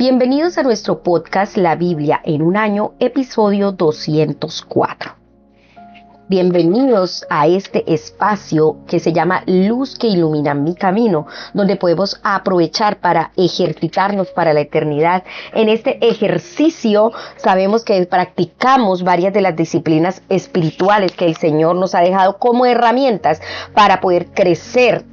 Bienvenidos a nuestro podcast La Biblia en un año, episodio 204. Bienvenidos a este espacio que se llama Luz que ilumina mi camino, donde podemos aprovechar para ejercitarnos para la eternidad. En este ejercicio sabemos que practicamos varias de las disciplinas espirituales que el Señor nos ha dejado como herramientas para poder crecer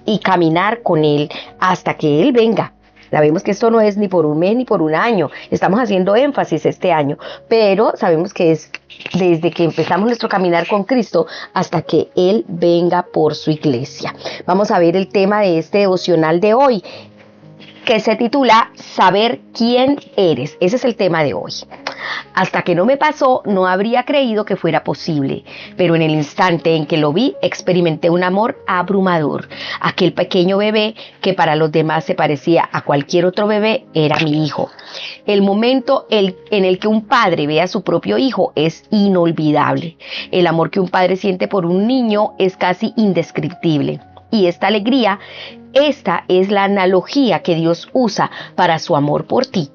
y caminar con Él hasta que Él venga. Sabemos que esto no es ni por un mes ni por un año, estamos haciendo énfasis este año, pero sabemos que es desde que empezamos nuestro caminar con Cristo hasta que Él venga por su iglesia. Vamos a ver el tema de este devocional de hoy, que se titula Saber quién eres. Ese es el tema de hoy. Hasta que no me pasó, no habría creído que fuera posible, pero en el instante en que lo vi, experimenté un amor abrumador. Aquel pequeño bebé que para los demás se parecía a cualquier otro bebé era mi hijo. El momento en el que un padre ve a su propio hijo es inolvidable. El amor que un padre siente por un niño es casi indescriptible. Y esta alegría, esta es la analogía que Dios usa para su amor por ti.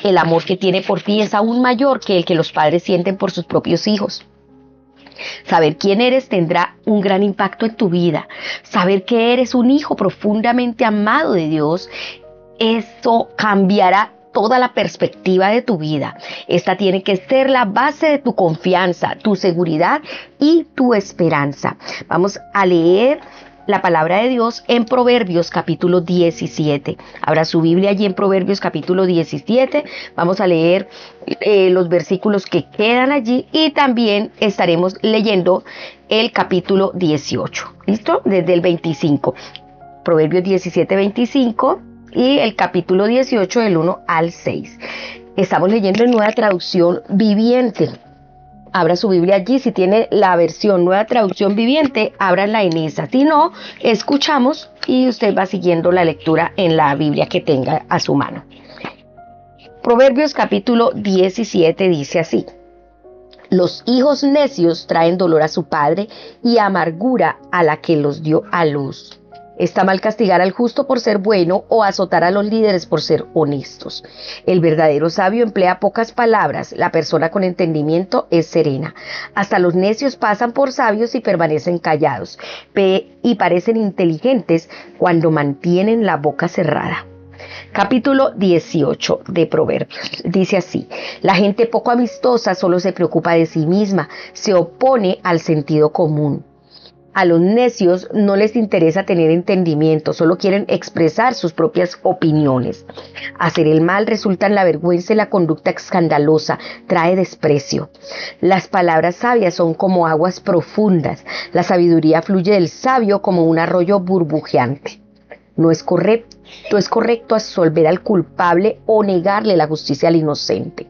El amor que tiene por ti es aún mayor que el que los padres sienten por sus propios hijos. Saber quién eres tendrá un gran impacto en tu vida. Saber que eres un hijo profundamente amado de Dios, eso cambiará toda la perspectiva de tu vida. Esta tiene que ser la base de tu confianza, tu seguridad y tu esperanza. Vamos a leer la palabra de Dios en Proverbios capítulo 17. Abra su Biblia allí en Proverbios capítulo 17. Vamos a leer los versículos que quedan allí y también estaremos leyendo el capítulo 18. ¿Listo? Desde el 25. Proverbios 17, 25 y el capítulo 18 del 1 al 6. Estamos leyendo en Nueva Traducción Viviente. Abra su Biblia allí, si tiene la versión Nueva Traducción Viviente, ábranla en esa. Si no, escuchamos y usted va siguiendo la lectura en la Biblia que tenga a su mano. Proverbios capítulo 17 dice así: Los hijos necios traen dolor a su padre y amargura a la que los dio a luz. Está mal castigar al justo por ser bueno o azotar a los líderes por ser honestos. El verdadero sabio emplea pocas palabras, la persona con entendimiento es serena. Hasta los necios pasan por sabios y permanecen callados, y parecen inteligentes cuando mantienen la boca cerrada. Capítulo 18 de Proverbios. Dice así: La gente poco amistosa solo se preocupa de sí misma, se opone al sentido común. A los necios no les interesa tener entendimiento, solo quieren expresar sus propias opiniones. Hacer el mal resulta en la vergüenza y la conducta escandalosa, trae desprecio. Las palabras sabias son como aguas profundas, la sabiduría fluye del sabio como un arroyo burbujeante. No es correcto absolver al culpable o negarle la justicia al inocente.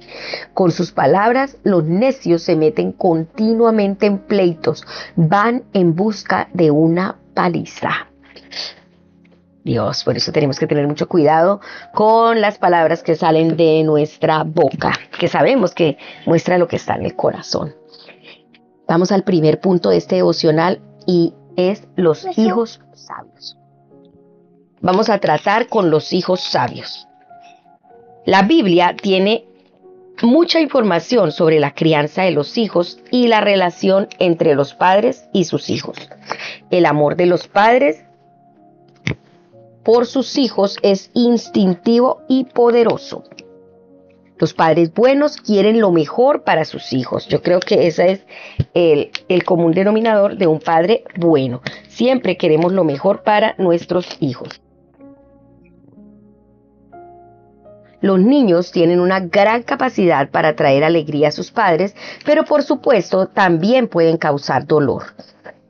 Con sus palabras, los necios se meten continuamente en pleitos, van en busca de una paliza. Dios, por eso tenemos que tener mucho cuidado con las palabras que salen de nuestra boca, que sabemos que muestra lo que está en el corazón. Vamos al primer punto de este devocional y es los hijos sabios. Vamos a tratar con los hijos sabios. La Biblia tiene mucha información sobre la crianza de los hijos y la relación entre los padres y sus hijos. El amor de los padres por sus hijos es instintivo y poderoso. Los padres buenos quieren lo mejor para sus hijos. Yo creo que ese es el común denominador de un padre bueno. Siempre queremos lo mejor para nuestros hijos. Los niños tienen una gran capacidad para traer alegría a sus padres, pero por supuesto también pueden causar dolor.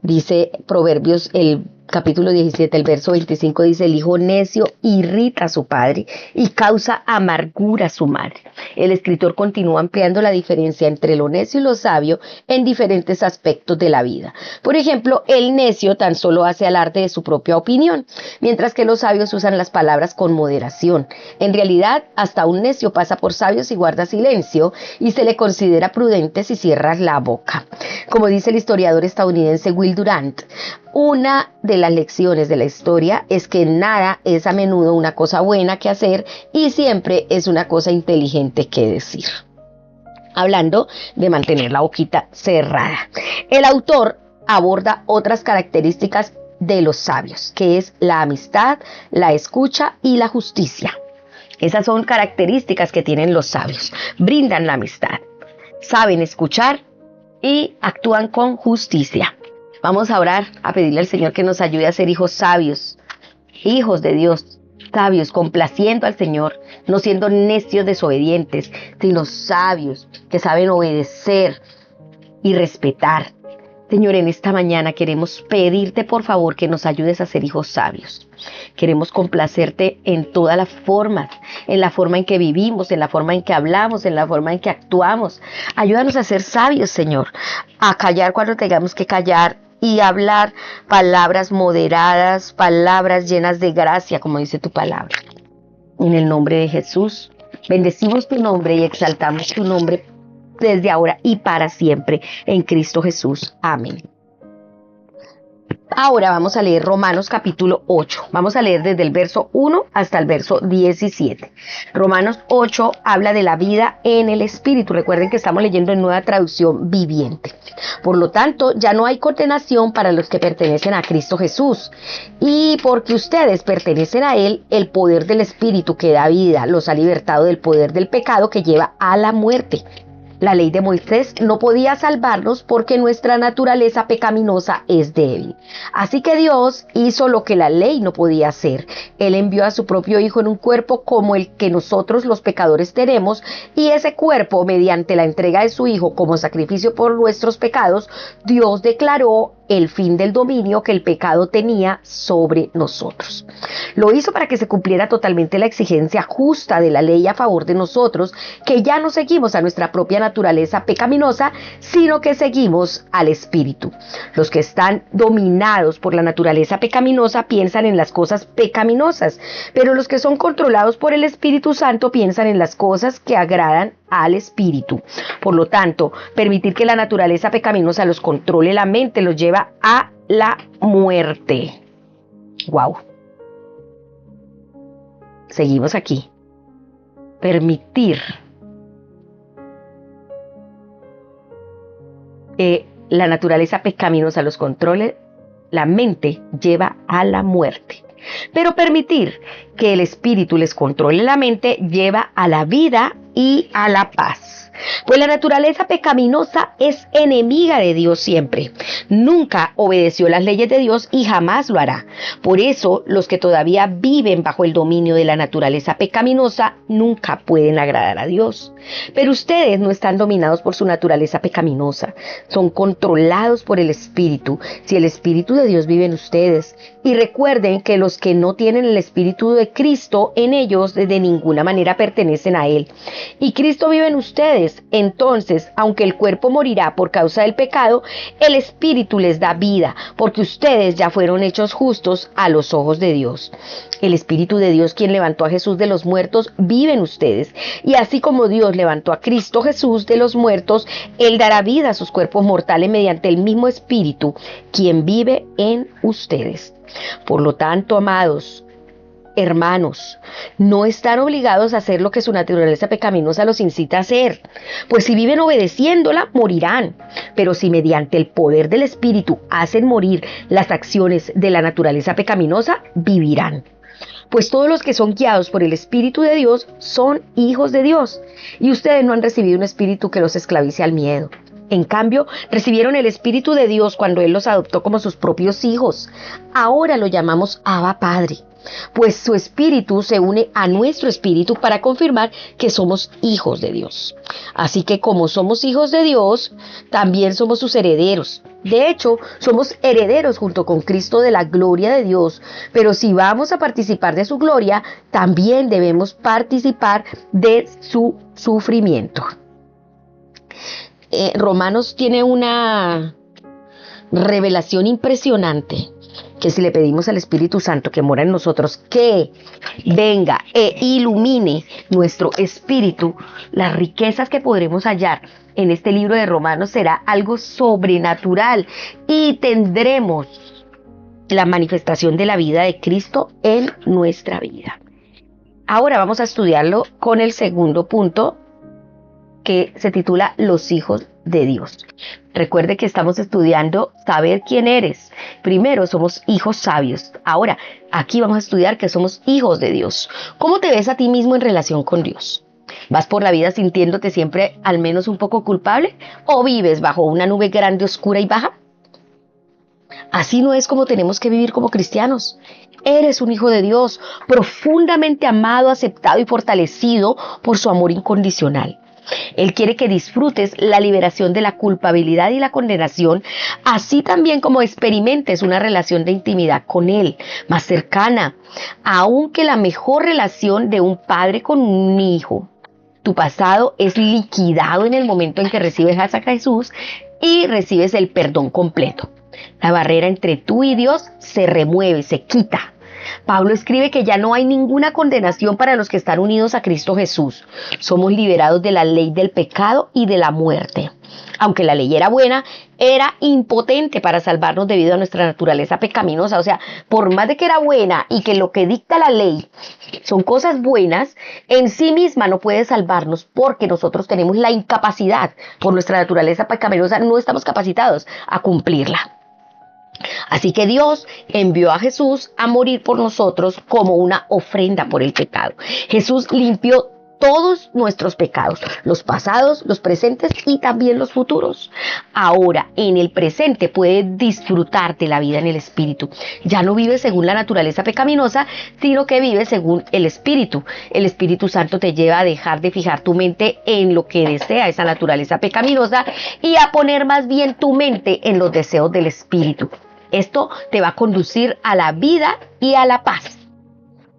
Dice Proverbios el capítulo 17, el verso 25 dice: el hijo necio irrita a su padre y causa amargura a su madre. El escritor continúa ampliando la diferencia entre lo necio y lo sabio en diferentes aspectos de la vida. Por ejemplo, el necio tan solo hace alarde de su propia opinión, mientras que los sabios usan las palabras con moderación. En realidad, hasta un necio pasa por sabio si guarda silencio y se le considera prudente si cierra la boca. Como dice el historiador estadounidense Will Durant, una de las lecciones de la historia es que nada es a menudo una cosa buena que hacer y siempre es una cosa inteligente que decir. Hablando de mantener la boquita cerrada. El autor aborda otras características de los sabios, que es la amistad, la escucha y la justicia. Esas son características que tienen los sabios. Brindan la amistad, saben escuchar y actúan con justicia. Vamos a orar, a pedirle al Señor que nos ayude a ser hijos sabios, hijos de Dios, sabios, complaciendo al Señor, no siendo necios desobedientes, sino sabios que saben obedecer y respetar. Señor, en esta mañana queremos pedirte por favor que nos ayudes a ser hijos sabios. Queremos complacerte en todas las formas, en la forma en que vivimos, en la forma en que hablamos, en la forma en que actuamos. Ayúdanos a ser sabios, Señor, a callar cuando tengamos que callar y hablar palabras moderadas, palabras llenas de gracia, como dice tu palabra. En el nombre de Jesús, bendecimos tu nombre y exaltamos tu nombre desde ahora y para siempre, en Cristo Jesús. Amén. Ahora vamos a leer Romanos capítulo 8. Vamos a leer desde el verso 1 hasta el verso 17. Romanos 8 habla de la vida en el Espíritu. Recuerden que estamos leyendo en Nueva Traducción Viviente. Por lo tanto, ya no hay condenación para los que pertenecen a Cristo Jesús. Y porque ustedes pertenecen a Él, el poder del Espíritu que da vida los ha libertado del poder del pecado que lleva a la muerte. La ley de Moisés no podía salvarnos porque nuestra naturaleza pecaminosa es de él. Así que Dios hizo lo que la ley no podía hacer. Él envió a su propio Hijo en un cuerpo como el que nosotros los pecadores tenemos, y ese cuerpo, mediante la entrega de su Hijo como sacrificio por nuestros pecados, Dios declaró el fin del dominio que el pecado tenía sobre nosotros. Lo hizo para que se cumpliera totalmente la exigencia justa de la ley a favor de nosotros, que ya no seguimos a nuestra propia naturaleza pecaminosa, sino que seguimos al Espíritu. Los que están dominados por la naturaleza pecaminosa piensan en las cosas pecaminosas, pero los que son controlados por el Espíritu Santo piensan en las cosas que agradan al Espíritu. Por lo tanto, permitir que la naturaleza pecaminosa los controle la mente los lleva a la muerte. Wow. Seguimos aquí. Permitir que la naturaleza pecaminosa los controle la mente lleva a la muerte. Pero permitir que el Espíritu les controle la mente lleva a la vida y a la paz. Pues la naturaleza pecaminosa es enemiga de Dios siempre. Nunca obedeció las leyes de Dios y jamás lo hará. Por eso, los que todavía viven bajo el dominio de la naturaleza pecaminosa nunca pueden agradar a Dios. Pero ustedes no están dominados por su naturaleza pecaminosa. Son controlados por el Espíritu. Si el Espíritu de Dios vive en ustedes. Y recuerden que los que no tienen el Espíritu de Cristo en ellos de ninguna manera pertenecen a Él. Y Cristo vive en ustedes. Entonces, aunque el cuerpo morirá por causa del pecado, el Espíritu les da vida, porque ustedes ya fueron hechos justos a los ojos de Dios. El Espíritu de Dios, quien levantó a Jesús de los muertos, vive en ustedes. Y así como Dios levantó a Cristo Jesús de los muertos, Él dará vida a sus cuerpos mortales mediante el mismo Espíritu, quien vive en ustedes. Por lo tanto, amados hermanos, no están obligados a hacer lo que su naturaleza pecaminosa los incita a hacer, pues si viven obedeciéndola, morirán. Pero si mediante el poder del Espíritu hacen morir las acciones de la naturaleza pecaminosa, vivirán. Pues todos los que son guiados por el Espíritu de Dios son hijos de Dios, y ustedes no han recibido un espíritu que los esclavice al miedo. En cambio, recibieron el Espíritu de Dios cuando Él los adoptó como sus propios hijos. Ahora lo llamamos Abba Padre, pues su Espíritu se une a nuestro espíritu para confirmar que somos hijos de Dios. Así que como somos hijos de Dios, también somos sus herederos. De hecho, somos herederos junto con Cristo de la gloria de Dios, pero si vamos a participar de su gloria, también debemos participar de su sufrimiento. Romanos tiene una revelación impresionante, que si le pedimos al Espíritu Santo que mora en nosotros, que venga e ilumine nuestro espíritu, las riquezas que podremos hallar en este libro de Romanos será algo sobrenatural y tendremos la manifestación de la vida de Cristo en nuestra vida. Ahora vamos a estudiarlo con el segundo punto, que se titula Los hijos de Dios. Recuerde que estamos estudiando saber quién eres. Primero somos hijos sabios. Ahora, aquí vamos a estudiar que somos hijos de Dios. ¿Cómo te ves a ti mismo en relación con Dios? ¿Vas por la vida sintiéndote siempre al menos un poco culpable? ¿O vives bajo una nube grande, oscura y baja? Así no es como tenemos que vivir como cristianos. Eres un hijo de Dios, profundamente amado, aceptado y fortalecido por su amor incondicional. Él quiere que disfrutes la liberación de la culpabilidad y la condenación, así también como experimentes una relación de intimidad con Él, más cercana, aunque la mejor relación de un padre con un hijo. Tu pasado es liquidado en el momento en que recibes a Jesús y recibes el perdón completo. La barrera entre tú y Dios se remueve, se quita. Pablo escribe que ya no hay ninguna condenación para los que están unidos a Cristo Jesús. Somos liberados de la ley del pecado y de la muerte. Aunque la ley era buena, era impotente para salvarnos debido a nuestra naturaleza pecaminosa. O sea, por más de que era buena y que lo que dicta la ley son cosas buenas, en sí misma no puede salvarnos porque nosotros tenemos la incapacidad, por nuestra naturaleza pecaminosa, no estamos capacitados a cumplirla. Así que Dios envió a Jesús a morir por nosotros como una ofrenda por el pecado. Jesús limpió todos nuestros pecados, los pasados, los presentes y también los futuros. Ahora, en el presente puedes disfrutar de la vida en el Espíritu. Ya no vives según la naturaleza pecaminosa, sino que vives según el Espíritu. El Espíritu Santo te lleva a dejar de fijar tu mente en lo que desea esa naturaleza pecaminosa y a poner más bien tu mente en los deseos del Espíritu. Esto te va a conducir a la vida y a la paz.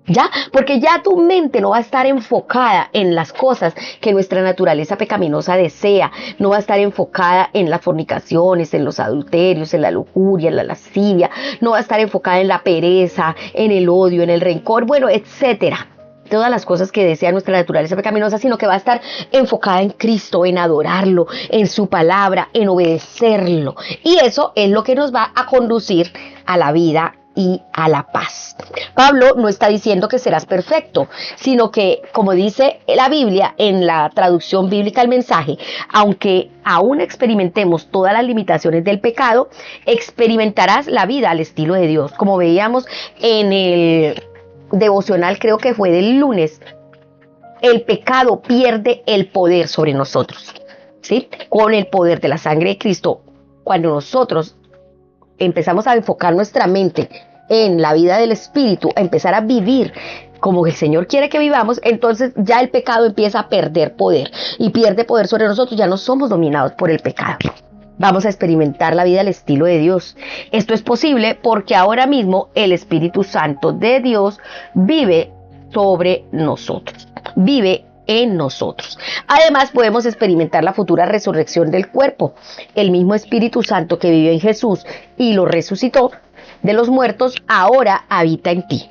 ¿Ya? Porque ya tu mente no va a estar enfocada en las cosas que nuestra naturaleza pecaminosa desea, no va a estar enfocada en las fornicaciones, en los adulterios, en la lujuria, en la lascivia, no va a estar enfocada en la pereza, en el odio, en el rencor, bueno, etcétera. Todas las cosas que desea nuestra naturaleza pecaminosa, sino que va a estar enfocada en Cristo, en adorarlo, en su palabra, en obedecerlo. Y eso es lo que nos va a conducir a la vida y a la paz. Pablo no está diciendo que serás perfecto, sino que, como dice la Biblia en la traducción bíblica al mensaje, aunque aún experimentemos todas las limitaciones del pecado, experimentarás la vida al estilo de Dios. Como veíamos en el devocional, creo que fue del lunes, el pecado pierde el poder sobre nosotros, ¿sí? Con el poder de la sangre de Cristo, cuando nosotros empezamos a enfocar nuestra mente en la vida del Espíritu, a empezar a vivir como el Señor quiere que vivamos, entonces ya el pecado empieza a perder poder y pierde poder sobre nosotros, ya no somos dominados por el pecado. Vamos a experimentar la vida al estilo de Dios. Esto es posible porque ahora mismo el Espíritu Santo de Dios vive sobre nosotros, vive en nosotros. Además, podemos experimentar la futura resurrección del cuerpo. El mismo Espíritu Santo que vivió en Jesús y lo resucitó de los muertos, ahora habita en ti.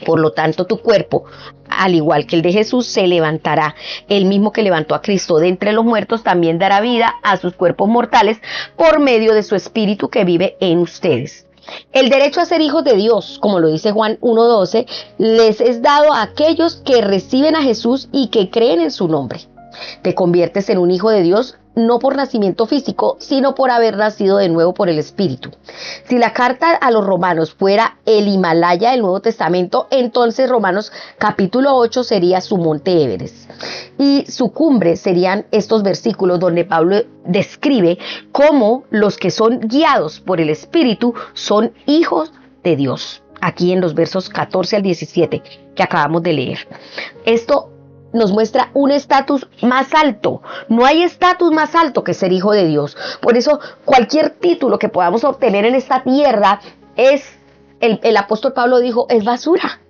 Por lo tanto, tu cuerpo, al igual que el de Jesús, se levantará. El mismo que levantó a Cristo de entre los muertos también dará vida a sus cuerpos mortales por medio de su Espíritu que vive en ustedes. El derecho a ser hijos de Dios, como lo dice Juan 1:12, les es dado a aquellos que reciben a Jesús y que creen en su nombre. Te conviertes en un hijo de Dios no por nacimiento físico, sino por haber nacido de nuevo por el Espíritu. Si la carta a los Romanos fuera el Himalaya del Nuevo Testamento, entonces Romanos capítulo 8 sería su monte Everest. Y su cumbre serían estos versículos donde Pablo describe cómo los que son guiados por el Espíritu son hijos de Dios. Aquí en los versos 14 al 17 que acabamos de leer. Esto nos muestra un estatus más alto. No hay estatus más alto que ser hijo de Dios. Por eso cualquier título que podamos obtener en esta tierra es, el apóstol Pablo dijo, es basura.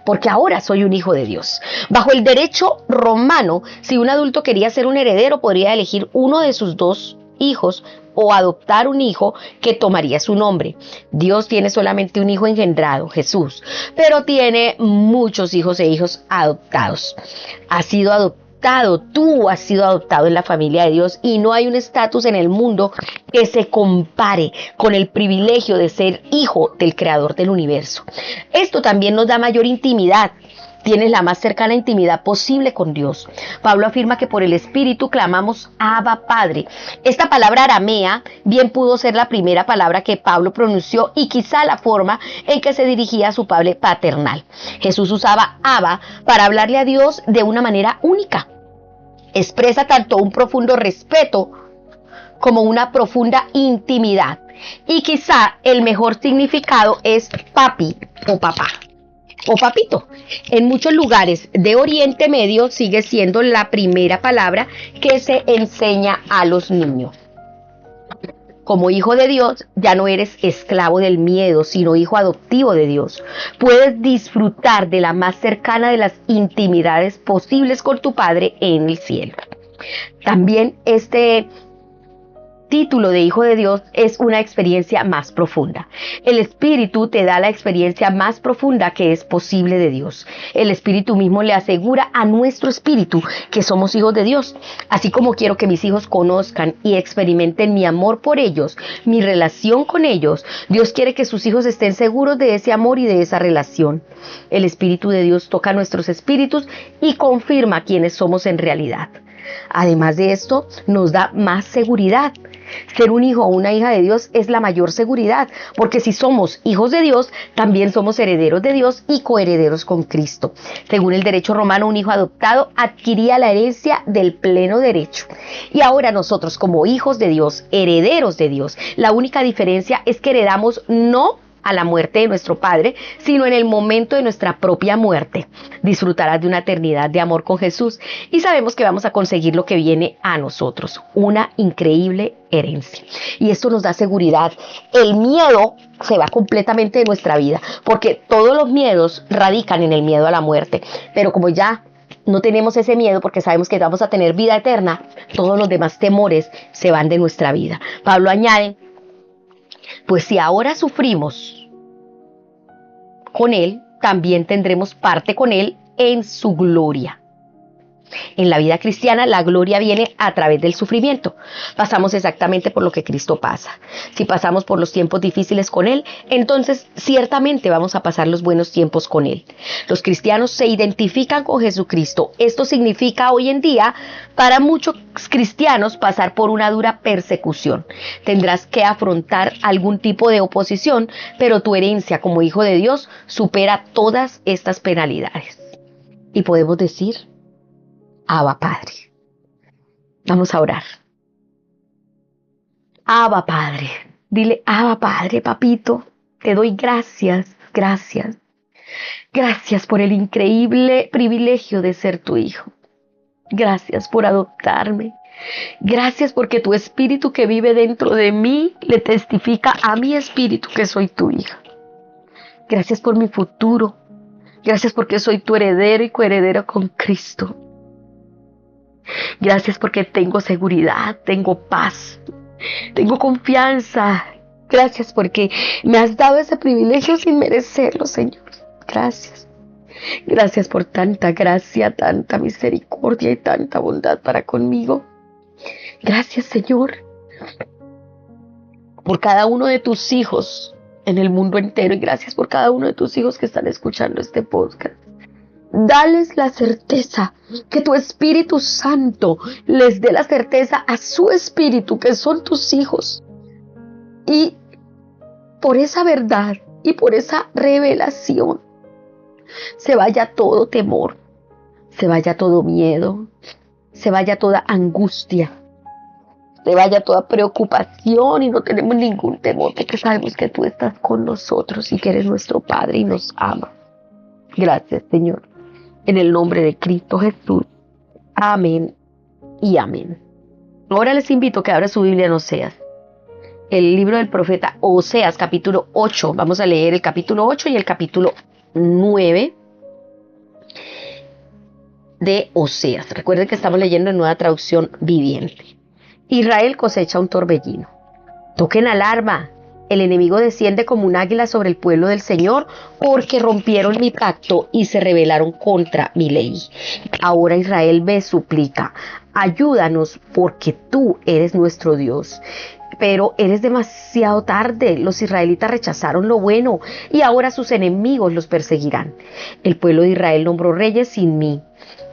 Porque ahora soy un hijo de Dios. Bajo el derecho romano, si un adulto quería ser un heredero, podría elegir uno de sus dos hijos o adoptar un hijo que tomaría su nombre. Dios tiene solamente un hijo engendrado, Jesús, pero tiene muchos hijos e hijos adoptados. Ha sido adoptado, tú has sido adoptado en la familia de Dios y no hay un estatus en el mundo que se compare con el privilegio de ser hijo del creador del universo. Esto también nos da mayor intimidad. Tienes la más cercana intimidad posible con Dios. Pablo afirma que por el Espíritu clamamos Abba Padre. Esta palabra aramea bien pudo ser la primera palabra que Pablo pronunció y quizá la forma en que se dirigía a su padre paternal. Jesús usaba Abba para hablarle a Dios de una manera única. Expresa tanto un profundo respeto como una profunda intimidad. Y quizá el mejor significado es papi o papá o papito. En muchos lugares de Oriente Medio sigue siendo la primera palabra que se enseña a los niños. Como hijo de Dios, ya no eres esclavo del miedo, sino hijo adoptivo de Dios. Puedes disfrutar de la más cercana de las intimidades posibles con tu Padre en el cielo. También este título de hijo de Dios es una experiencia más profunda. El Espíritu te da la experiencia más profunda que es posible de Dios. El Espíritu mismo le asegura a nuestro espíritu que somos hijos de Dios. Así como quiero que mis hijos conozcan y experimenten mi amor por ellos, mi relación con ellos, Dios quiere que sus hijos estén seguros de ese amor y de esa relación. El Espíritu de Dios toca nuestros espíritus y confirma quiénes somos en realidad. Además de esto, nos da más seguridad. Ser un hijo o una hija de Dios es la mayor seguridad, porque si somos hijos de Dios, también somos herederos de Dios y coherederos con Cristo. Según el derecho romano, un hijo adoptado adquiría la herencia del pleno derecho. Y ahora nosotros, como hijos de Dios, herederos de Dios, la única diferencia es que heredamos no a la muerte de nuestro Padre, sino en el momento de nuestra propia muerte. Disfrutarás de una eternidad de amor con Jesús y sabemos que vamos a conseguir lo que viene a nosotros, una increíble herencia. Y esto nos da seguridad. El miedo se va completamente de nuestra vida, porque todos los miedos radican en el miedo a la muerte, pero como ya no tenemos ese miedo porque sabemos que vamos a tener vida eterna, todos los demás temores se van de nuestra vida. Pablo añade: pues si ahora sufrimos con Él, también tendremos parte con Él en su gloria. En la vida cristiana, la gloria viene a través del sufrimiento. Pasamos exactamente por lo que Cristo pasa. Si pasamos por los tiempos difíciles con Él, entonces ciertamente vamos a pasar los buenos tiempos con Él. Los cristianos se identifican con Jesucristo. Esto significa hoy en día, para muchos cristianos, pasar por una dura persecución. Tendrás que afrontar algún tipo de oposición, pero tu herencia como hijo de Dios supera todas estas penalidades. Y podemos decir: Abba Padre. Vamos a orar. Abba Padre. Dile: Abba Padre, papito, te doy gracias, gracias. Gracias por el increíble privilegio de ser tu hijo. Gracias por adoptarme. Gracias porque tu espíritu que vive dentro de mí le testifica a mi espíritu que soy tu hija. Gracias por mi futuro. Gracias porque soy tu heredero y coheredero con Cristo. Gracias porque tengo seguridad, tengo paz, tengo confianza. Gracias porque me has dado ese privilegio sin merecerlo, Señor. Gracias. Gracias por tanta gracia, tanta misericordia y tanta bondad para conmigo. Gracias, Señor, por cada uno de tus hijos en el mundo entero, y gracias por cada uno de tus hijos que están escuchando este podcast. Dales la certeza, que tu Espíritu Santo les dé la certeza a su espíritu que son tus hijos. Y por esa verdad y por esa revelación se vaya todo temor, se vaya todo miedo, se vaya toda angustia, se vaya toda preocupación, y no tenemos ningún temor porque sabemos que tú estás con nosotros y que eres nuestro Padre y nos ama. Gracias, Señor. En el nombre de Cristo Jesús. Amén y amén. Ahora les invito a que abran su Biblia en Oseas. El libro del profeta Oseas, capítulo 8. Vamos a leer el capítulo 8 y el capítulo 9 de Oseas. Recuerden que estamos leyendo en Nueva Traducción Viviente. Israel cosecha un torbellino. Toquen alarma El enemigo desciende como un águila sobre el pueblo del Señor, porque rompieron mi pacto y se rebelaron contra mi ley. Ahora Israel me suplica, ayúdanos porque tú eres nuestro Dios. Pero eres demasiado tarde. Los israelitas rechazaron lo bueno y ahora sus enemigos los perseguirán. El pueblo de Israel nombró reyes sin mí.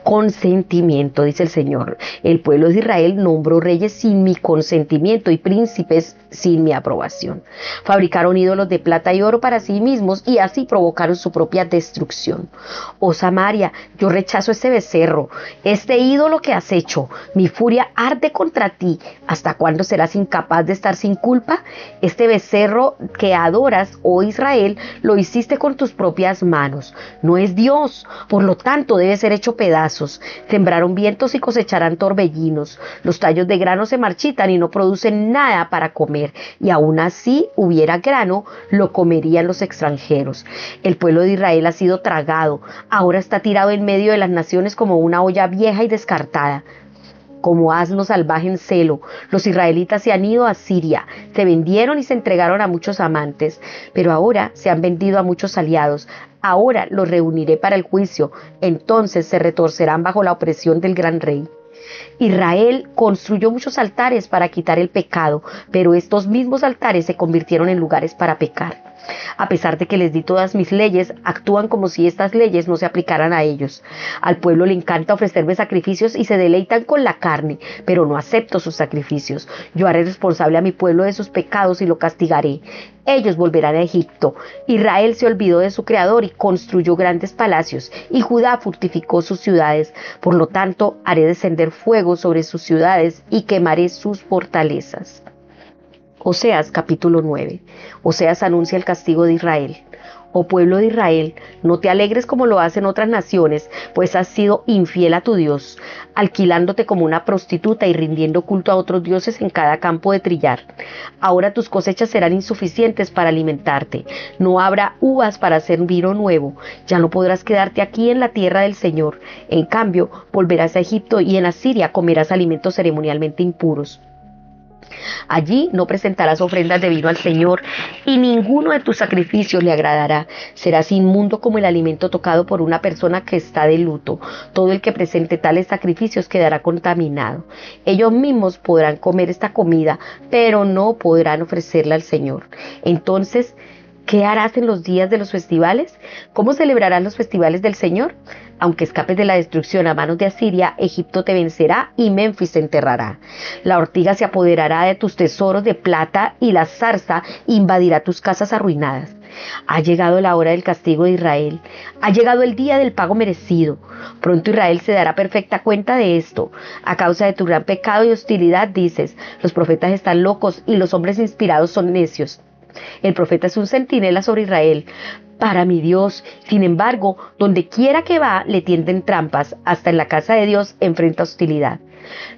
Consentimiento, dice el Señor. El pueblo de Israel nombró reyes sin mi consentimiento y príncipes sin mi aprobación. Fabricaron ídolos de plata y oro para sí mismos y así provocaron su propia destrucción. Oh Samaria, yo rechazo este becerro, este ídolo que has hecho. Mi furia arde contra ti. ¿Hasta cuándo serás incapaz de estar sin culpa? Este becerro que adoras, oh Israel, lo hiciste con tus propias manos. No es Dios, por lo tanto debe ser hecho pedazos. Sembraron vientos y cosecharán torbellinos. Los tallos de grano se marchitan y no producen nada para comer. Y aún así hubiera grano, lo comerían los extranjeros. El pueblo de Israel ha sido tragado. Ahora está tirado en medio de las naciones como una olla vieja y descartada. Como asno salvaje en celo, los israelitas se han ido a Siria, se vendieron y se entregaron a muchos amantes, pero ahora se han vendido a muchos aliados. Ahora los reuniré para el juicio, entonces se retorcerán bajo la opresión del gran rey. Israel construyó muchos altares para quitar el pecado, pero estos mismos altares se convirtieron en lugares para pecar. A pesar de que les di todas mis leyes, actúan como si estas leyes no se aplicaran a ellos. Al pueblo le encanta ofrecerme sacrificios y se deleitan con la carne, pero no acepto sus sacrificios. Yo haré responsable a mi pueblo de sus pecados y lo castigaré. Ellos volverán a Egipto. Israel se olvidó de su Creador y construyó grandes palacios, y Judá fortificó sus ciudades. Por lo tanto, haré descender fuego sobre sus ciudades y quemaré sus fortalezas. Oseas capítulo 9. Oseas anuncia el castigo de Israel. Oh pueblo de Israel, no te alegres como lo hacen otras naciones, pues has sido infiel a tu Dios, alquilándote como una prostituta y rindiendo culto a otros dioses en cada campo de trillar. Ahora tus cosechas serán insuficientes para alimentarte, no habrá uvas para hacer vino nuevo, ya no podrás quedarte aquí en la tierra del Señor. En cambio, volverás a Egipto y en Asiria comerás alimentos ceremonialmente impuros. Allí no presentarás ofrendas de vino al Señor, y ninguno de tus sacrificios le agradará. Serás inmundo como el alimento tocado por una persona que está de luto. Todo el que presente tales sacrificios quedará contaminado. Ellos mismos podrán comer esta comida, pero no podrán ofrecerla al Señor. Entonces, ¿qué harás en los días de los festivales? ¿Cómo celebrarás los festivales del Señor? Aunque escapes de la destrucción a manos de Asiria, Egipto te vencerá y Memphis te enterrará. La ortiga se apoderará de tus tesoros de plata y la zarza invadirá tus casas arruinadas. Ha llegado la hora del castigo de Israel. Ha llegado el día del pago merecido. Pronto Israel se dará perfecta cuenta de esto. A causa de tu gran pecado y hostilidad dices, los profetas están locos y los hombres inspirados son necios. El profeta es un centinela sobre Israel, para mi Dios. Sin embargo, donde quiera que va, le tienden trampas. Hasta en la casa de Dios enfrenta hostilidad.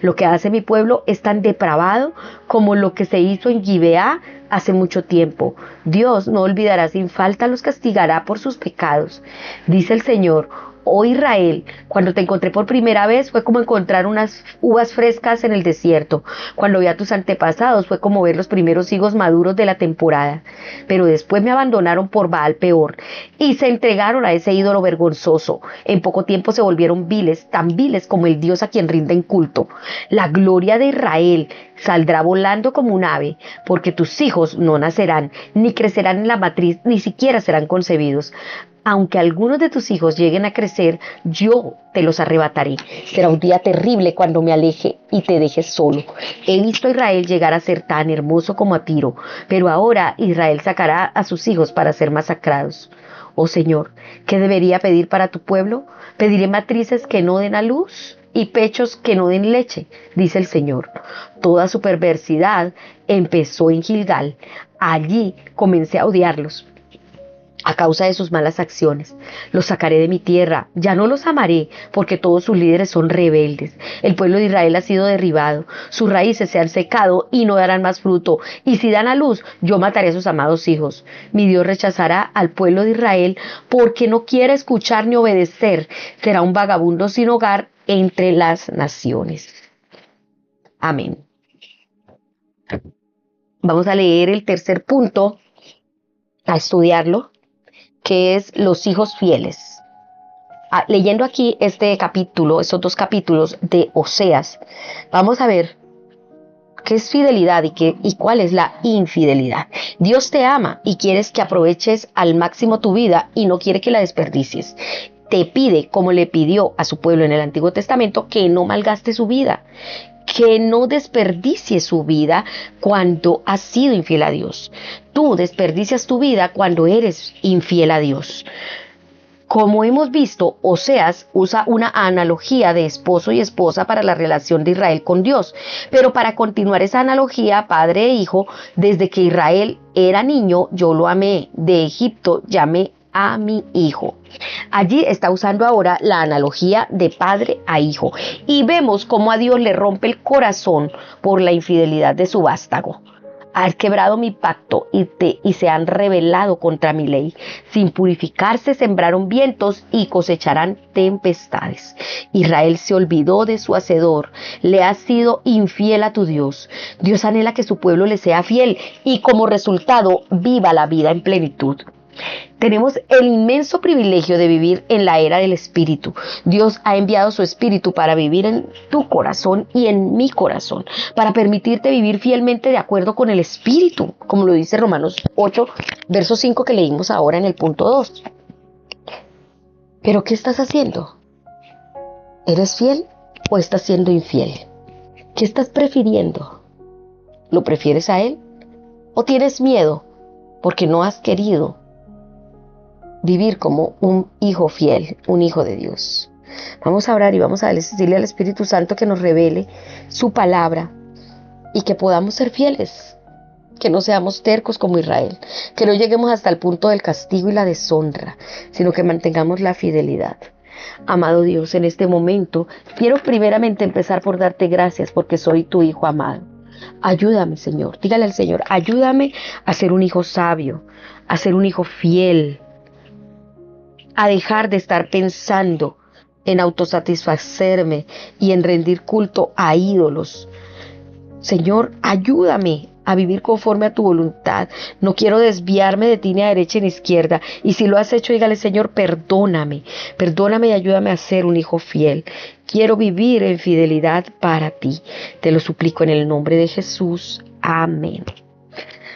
Lo que hace mi pueblo es tan depravado como lo que se hizo en Gibeá hace mucho tiempo. Dios no olvidará sin falta, los castigará por sus pecados. Dice el Señor: oh Israel, cuando te encontré por primera vez fue como encontrar unas uvas frescas en el desierto. Cuando vi a tus antepasados fue como ver los primeros higos maduros de la temporada. Pero después me abandonaron por Baal peor y se entregaron a ese ídolo vergonzoso. En poco tiempo se volvieron viles, tan viles como el Dios a quien rinden culto. La gloria de Israel saldrá volando como un ave, porque tus hijos no nacerán, ni crecerán en la matriz, ni siquiera serán concebidos. Aunque algunos de tus hijos lleguen a crecer, yo te los arrebataré. Será un día terrible cuando me aleje y te deje solo. He visto a Israel llegar a ser tan hermoso como a Tiro, pero ahora Israel sacará a sus hijos para ser masacrados. Oh Señor, ¿qué debería pedir para tu pueblo? ¿Pediré matrices que no den a luz y pechos que no den leche?, dice el Señor. Toda su perversidad empezó en Gilgal. Allí comencé a odiarlos a causa de sus malas acciones. Los sacaré de mi tierra, ya no los amaré, porque todos sus líderes son rebeldes. El pueblo de Israel ha sido derribado, sus raíces se han secado y no darán más fruto, y si dan a luz, yo mataré a sus amados hijos. Mi Dios rechazará al pueblo de Israel, porque no quiere escuchar ni obedecer. Será un vagabundo sin hogar entre las naciones. Amén. Vamos a leer el tercer punto, a estudiarlo, que es los hijos fieles. Leyendo aquí este capítulo, estos dos capítulos de Oseas, vamos a ver qué es fidelidad y cuál es la infidelidad. Dios te ama y quieres que aproveches al máximo tu vida y no quiere que la desperdicies. Te pide, como le pidió a su pueblo en el Antiguo Testamento, que no malgaste su vida, que no desperdicie su vida cuando has sido infiel a Dios. Tú desperdicias tu vida cuando eres infiel a Dios. Como hemos visto, Oseas usa una analogía de esposo y esposa para la relación de Israel con Dios. Pero para continuar esa analogía, padre e hijo, desde que Israel era niño, yo lo amé. De Egipto llamé a mi hijo. Allí está usando ahora la analogía de padre a hijo. Y vemos cómo a Dios le rompe el corazón por la infidelidad de su vástago. Has quebrado mi pacto y se han rebelado contra mi ley. Sin purificarse sembraron vientos y cosecharán tempestades. Israel se olvidó de su hacedor, le ha sido infiel a tu Dios. Dios anhela que su pueblo le sea fiel y como resultado viva la vida en plenitud. Tenemos el inmenso privilegio de vivir en la era del Espíritu. Dios ha enviado su Espíritu para vivir en tu corazón y en mi corazón, para permitirte vivir fielmente de acuerdo con el Espíritu, como lo dice Romanos 8, verso 5 que leímos ahora en el punto 2. ¿Pero qué estás haciendo? ¿Eres fiel o estás siendo infiel? ¿Qué estás prefiriendo? ¿Lo prefieres a Él? ¿O tienes miedo porque no has querido vivir como un hijo fiel, un hijo de Dios? Vamos a orar y vamos a decirle al Espíritu Santo que nos revele su palabra y que podamos ser fieles, que no seamos tercos como Israel, que no lleguemos hasta el punto del castigo y la deshonra, sino que mantengamos la fidelidad. Amado Dios, en este momento quiero primeramente empezar por darte gracias porque soy tu hijo amado. Ayúdame, Señor, dígale al Señor, ayúdame a ser un hijo sabio, a ser un hijo fiel, a dejar de estar pensando en autosatisfacerme y en rendir culto a ídolos. Señor, ayúdame a vivir conforme a tu voluntad. No quiero desviarme de ti ni a derecha ni a izquierda. Y si lo has hecho, dígale, Señor, perdóname. Perdóname y ayúdame a ser un hijo fiel. Quiero vivir en fidelidad para ti. Te lo suplico en el nombre de Jesús. Amén.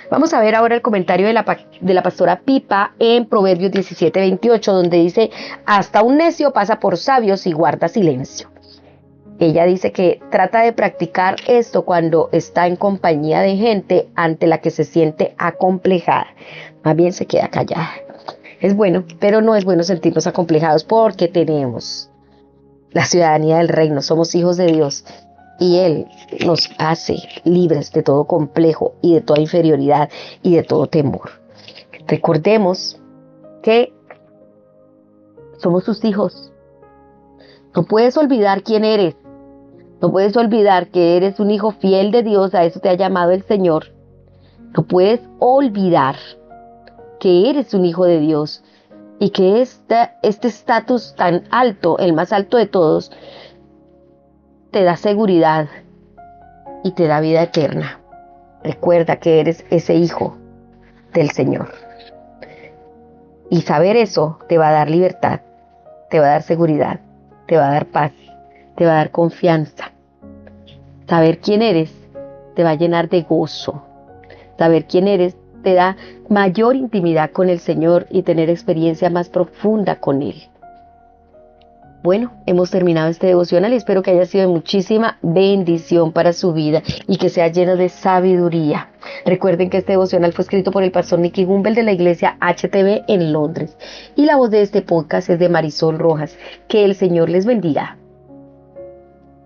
Vamos a ver ahora el comentario de la pastora Pipa en Proverbios 17:28, donde dice: hasta un necio pasa por sabios y guarda silencio. Ella dice que trata de practicar esto cuando está en compañía de gente ante la que se siente acomplejada. Más bien se queda callada. Es bueno, pero no es bueno sentirnos acomplejados porque tenemos la ciudadanía del reino, somos hijos de Dios. Y Él nos hace libres de todo complejo y de toda inferioridad y de todo temor. Recordemos que somos sus hijos. No puedes olvidar quién eres. No puedes olvidar que eres un hijo fiel de Dios. A eso te ha llamado el Señor. No puedes olvidar que eres un hijo de Dios y que este estatus tan alto, el más alto de todos, te da seguridad y te da vida eterna. Recuerda que eres ese hijo del Señor. Y saber eso te va a dar libertad, te va a dar seguridad, te va a dar paz, te va a dar confianza. Saber quién eres te va a llenar de gozo. Saber quién eres te da mayor intimidad con el Señor y tener experiencia más profunda con Él. Bueno, hemos terminado este devocional y espero que haya sido de muchísima bendición para su vida y que sea lleno de sabiduría. Recuerden que este devocional fue escrito por el pastor Nicky Gumbel de la iglesia HTB en Londres y la voz de este podcast es de Marisol Rojas. Que el Señor les bendiga.